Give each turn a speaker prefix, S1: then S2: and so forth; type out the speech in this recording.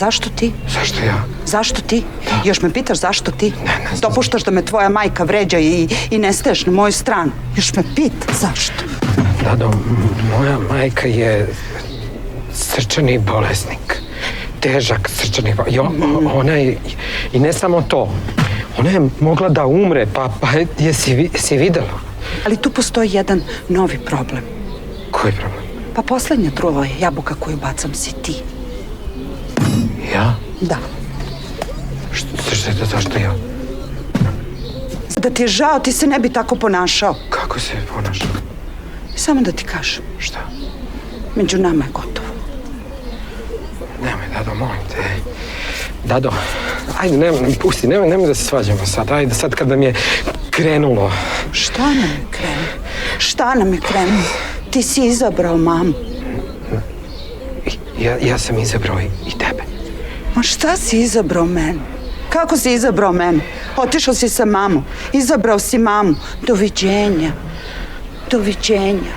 S1: Zašto ti?
S2: Zašto ja?
S1: Zašto ti?
S2: Da.
S1: Još me pitaš zašto ti?
S2: Ne znam.
S1: Dopuštaš da me tvoja majka vređa i ne staješ na moju stranu. Još me pita zašto?
S2: Dado, moja majka je srčani bolesnik. Težak srčani bolesnik. Ona je, i ne samo to, ona je mogla da umre, pa jesi videla?
S1: Ali tu postoji jedan novi problem.
S2: Koji problem?
S1: Pa poslednja truva jabuka koju bacam si ti.
S2: Ja?
S1: Da.
S2: Zašto ja?
S1: Da ti je žao, ti se ne bi tako ponašao.
S2: Kako se ponašao?
S1: Samo da ti kažem.
S2: Šta?
S1: Među nama je gotovo.
S2: Nemoj, Dado, molim te. Dado, ajde, pusti, nemoj da se svađamo sad. Ajde, sad kad nam je krenulo.
S1: Šta nam je krenulo? Šta nam je krenulo? Ti si izabrao mamu.
S2: Ja sam izabrao i tebe.
S1: Ma šta si izabrao mene? Kako si izabrao mene? Otišao si sa mamom. Izabrao si mamu. Doviđenja. Doviđenja.